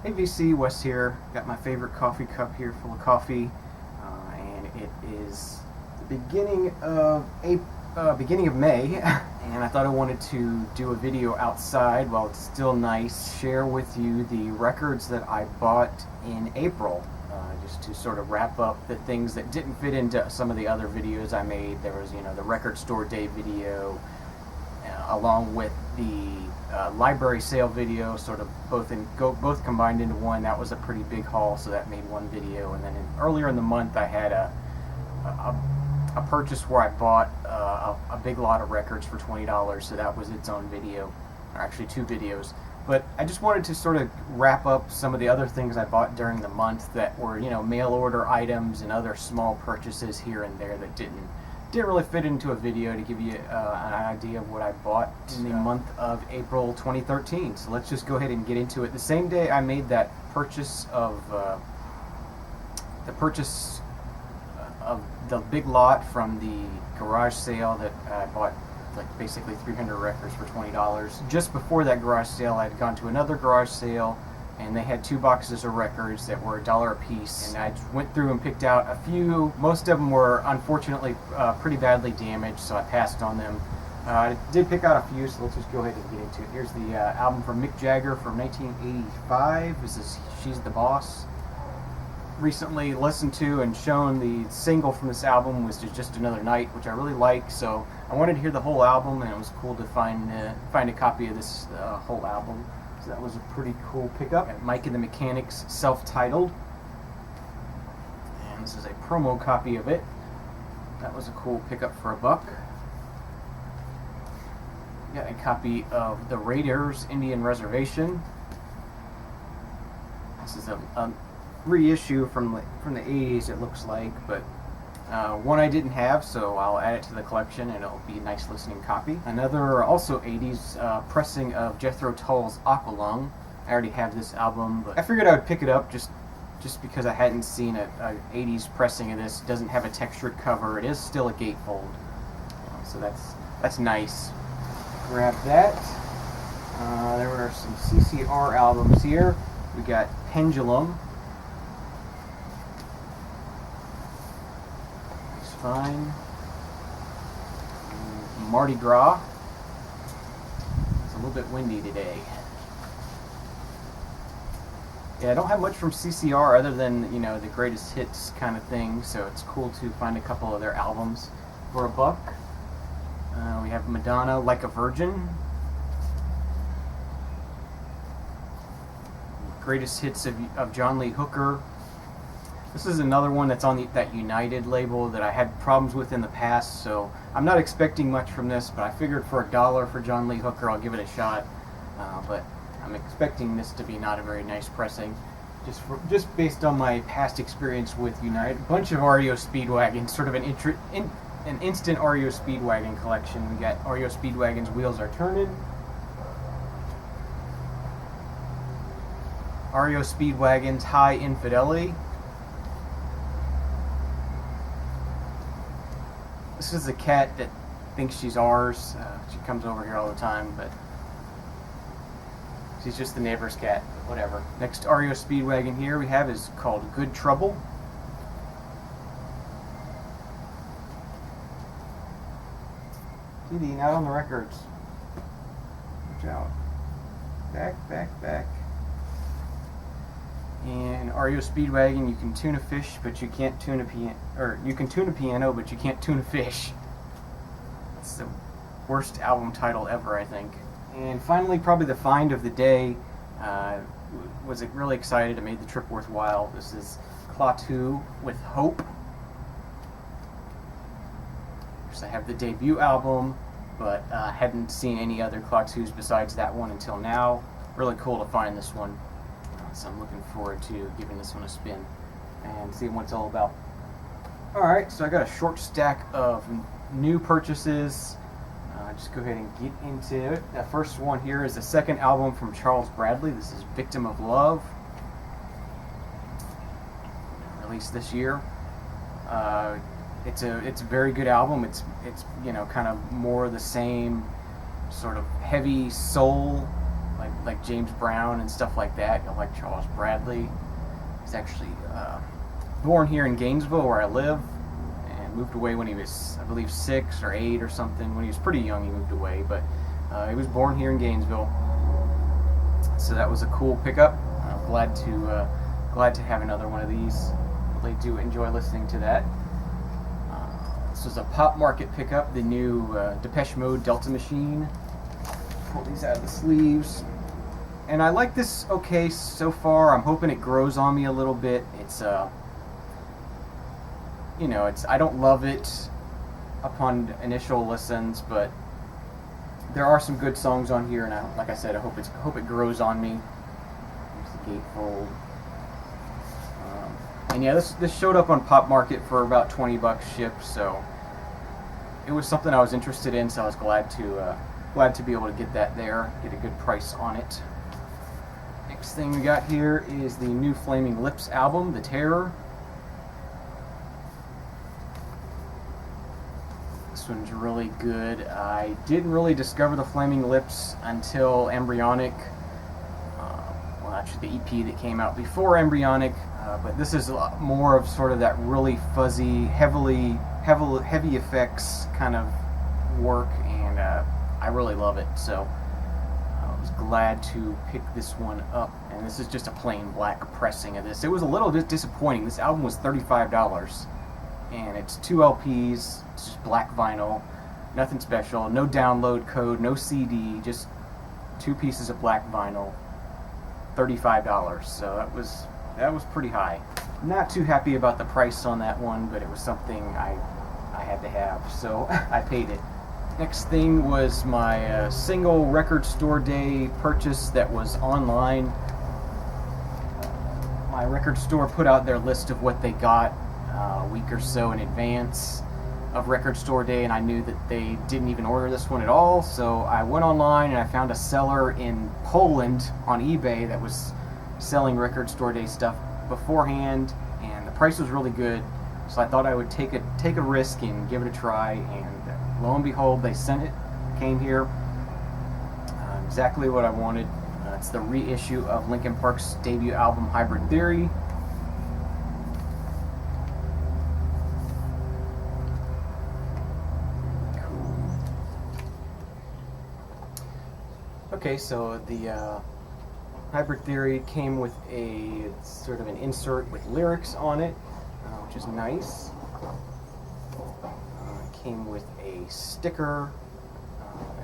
Hey VC, Wes here. Got my favorite coffee cup here full of coffee, and it is the beginning of May, and I thought I wanted to do a video outside while it's still nice, share with you the records that I bought in April, just to sort of wrap up the things that didn't fit into some of the other videos I made. There was, the record store day video, along with the library sale video, sort of both combined into one. That was a pretty big haul, so that made one video. And then earlier in the month, I had a purchase where I bought a big lot of records for $20, so that was its own video, or actually two videos. But I just wanted to sort of wrap up some of the other things I bought during the month that were, mail order items and other small purchases here and there that didn't really fit into a video, to give you an idea of what I bought in the month of April 2013. So let's just go ahead and get into it. The same day I made that purchase of the big lot from the garage sale that I bought, like basically 300 records for $20. Just before that garage sale, I had gone to another garage sale, and they had two boxes of records that were $1 a piece, and I went through and picked out a few. Most of them were unfortunately pretty badly damaged, so I passed on them. I did pick out a few, so let's just go ahead and get into it. Here's the album from Mick Jagger from 1985. This is She's the Boss. Recently listened to and shown the single from this album was Just Another Night, which I really like, so I wanted to hear the whole album, and it was cool to find a copy of this whole album. So that was a pretty cool pickup. Mike and the Mechanics, self-titled, and this is a promo copy of it. That was a cool pickup for $1. Got a copy of The Raiders, Indian Reservation. This is a reissue from the 80s, it looks like, but one I didn't have, so I'll add it to the collection, and it'll be a nice listening copy. Another also 80s pressing of Jethro Tull's Aqualung. I already have this album, but I figured I would pick it up just because I hadn't seen a 80s pressing of this. It doesn't have a textured cover. It is still a gatefold, so that's nice. Grab that. There were some CCR albums here. We got Pendulum. Fine. Mardi Gras. It's a little bit windy today. Yeah, I don't have much from CCR other than, the greatest hits kind of thing, so it's cool to find a couple of their albums for $1. We have Madonna, Like a Virgin. Greatest hits of John Lee Hooker. This is another one that's on that United label that I had problems with in the past, so I'm not expecting much from this, but I figured for $1 for John Lee Hooker, I'll give it a shot. But I'm expecting this to be not a very nice pressing, just based on my past experience with United. A bunch of REO Speedwagon, sort of an instant REO Speedwagon collection. We got REO Speedwagon's Wheels Are Turning, REO Speedwagon's High Infidelity. This is a cat that thinks she's ours. She comes over here all the time, but she's just the neighbor's cat. Whatever. Next REO Speedwagon here we have is called Good Trouble. TD, not on the records. Watch out. Back. In REO Speedwagon, you can tune a fish, but you can't tune a piano. Or you can tune a piano, but you can't tune a fish. It's the worst album title ever, I think. And finally, probably the find of the day. Was really excited. It made the trip worthwhile. This is Klaatu with Hope. So I have the debut album, but hadn't seen any other Klaatu's besides that one until now. Really cool to find this one. So I'm looking forward to giving this one a spin and seeing what it's all about. Alright, so I got a short stack of new purchases. Just go ahead and get into it. The first one here is the second album from Charles Bradley. This is Victim of Love. Released this year. It's a very good album. It's kind of more the same sort of heavy soul like James Brown and stuff like that. You know, like Charles Bradley. He's actually born here in Gainesville, where I live, and moved away when he was, I believe, 6 or 8 or something. When he was pretty young, he moved away, but he was born here in Gainesville. So that was a cool pickup. I'm glad to have another one of these. Really do enjoy listening to that. This was a Pop Market pickup, the new Depeche Mode Delta Machine. Pull these out of the sleeves. And I like this okay so far. I'm hoping it grows on me a little bit. It's you know, I don't love it upon initial listens, but there are some good songs on here, and like I said, I hope it grows on me. Here's the gatefold. And yeah, this showed up on Pop Market for about $20 shipped, so it was something I was interested in. So I was glad to be able to get that there, get a good price on it. Next thing we got here is the new Flaming Lips album, The Terror. This one's really good. I didn't really discover the Flaming Lips until Embryonic. Well, actually the EP that came out before Embryonic. But this is more of sort of that really fuzzy, heavy effects kind of work, and I really love it. So I was glad to pick this one up. And this is just a plain black pressing of this. It was a little bit disappointing. This album was $35, and it's 2 LPs. It's just black vinyl, nothing special, no download code, no CD, just 2 pieces of black vinyl, $35. So that was pretty high. Not too happy about the price on that one, but it was something I had to have, so I paid it. Next thing was my single record store day purchase that was online. My record store put out their list of what they got a week or so in advance of record store day, and I knew that they didn't even order this one at all, so I went online and I found a seller in Poland on eBay that was selling record store day stuff beforehand, and the price was really good, so I thought I would take a risk and give it a try, and lo and behold, they sent it, came here, exactly what I wanted. It's the reissue of Linkin Park's debut album, Hybrid Theory. Okay, so the Hybrid Theory came with a sort of an insert with lyrics on it, which is nice. It came with a sticker,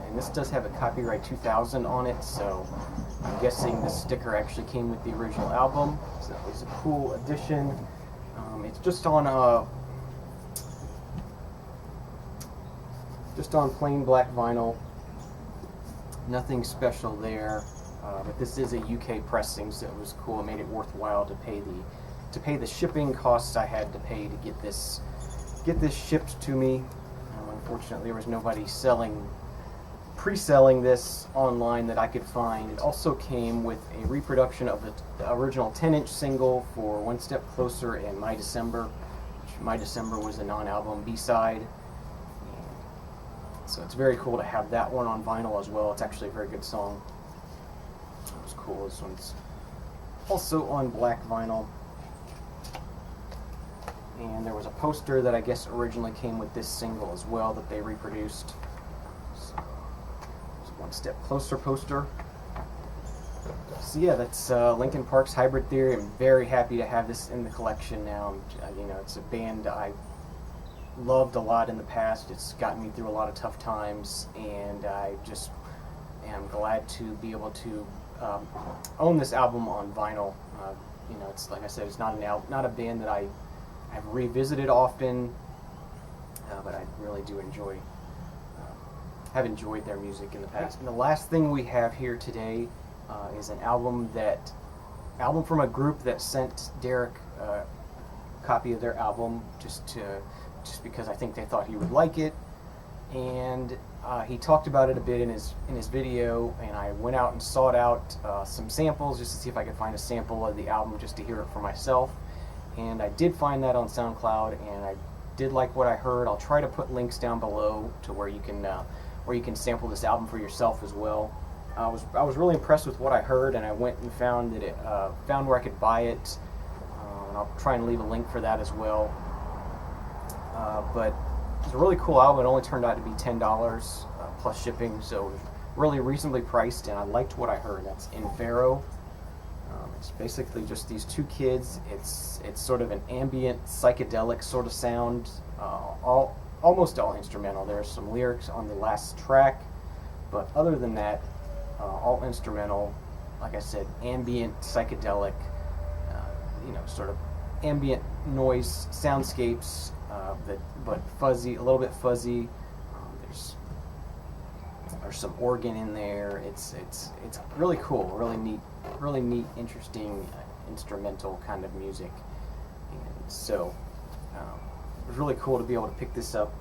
and this does have a copyright 2000 on it, so I'm guessing the sticker actually came with the original album. So that was a cool addition. It's just on plain black vinyl. Nothing special there, but this is a UK pressing, so it was cool. It made it worthwhile to pay the shipping costs I had to pay to get this shipped to me. Unfortunately, there was nobody pre-selling this online that I could find. It also came with a reproduction of the original 10-inch single for One Step Closer and My December, which My December was a non-album B-side. So it's very cool to have that one on vinyl as well. It's actually a very good song. It was cool. This one's also on black vinyl. And there was a poster that I guess originally came with this single as well that they reproduced. So there's One Step Closer poster. So yeah, that's Linkin Park's Hybrid Theory. I'm very happy to have this in the collection now. You know, it's a band I loved a lot in the past. It's gotten me through a lot of tough times, and I just am glad to be able to own this album on vinyl. You know, it's like I said, it's not a band that I have revisited often, but I really do have enjoyed their music in the past. And the last thing we have here today is an album from a group that sent Derek a copy of their album just because I think they thought he would like it, and he talked about it a bit in his video, and I went out and sought out some samples just to see if I could find a sample of the album just to hear it for myself, and I did find that on SoundCloud, and I did like what I heard. I'll try to put links down below to where you can sample this album for yourself as well. I was really impressed with what I heard, and I went and found that found where I could buy it. And I'll try and leave a link for that as well. But it's a really cool album. It only turned out to be $10 plus shipping, so it was really reasonably priced, and I liked what I heard. That's Infero. It's basically just these two kids. It's sort of an ambient, psychedelic sort of sound. Almost all instrumental. There's some lyrics on the last track, but other than that, all instrumental. Like I said, ambient, psychedelic, sort of ambient noise soundscapes, but fuzzy, a little bit fuzzy. There's some organ in there. It's really cool, really neat, interesting instrumental kind of music. And so it was really cool to be able to pick this up.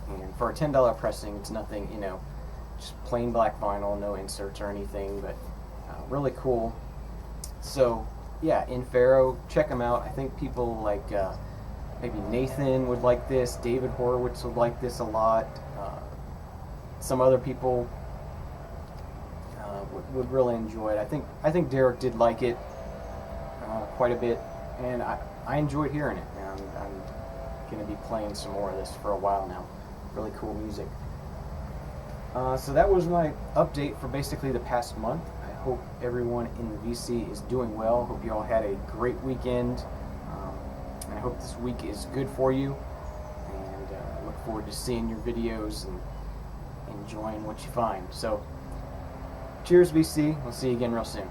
And for a $10 pressing, it's nothing, just plain black vinyl, no inserts or anything, but really cool. So yeah, Infero, check them out. I think people like maybe Nathan would like this, David Horowitz would like this a lot. Some other people would really enjoy it. I think Derek did like it quite a bit, and I enjoyed hearing it. And I'm going to be playing some more of this for a while now. Really cool music. So that was my update for basically the past month. I hope everyone in the VC is doing well. Hope you all had a great weekend. And I hope this week is good for you. And I look forward to seeing your videos and enjoying what you find. So, cheers, VC. We'll see you again real soon.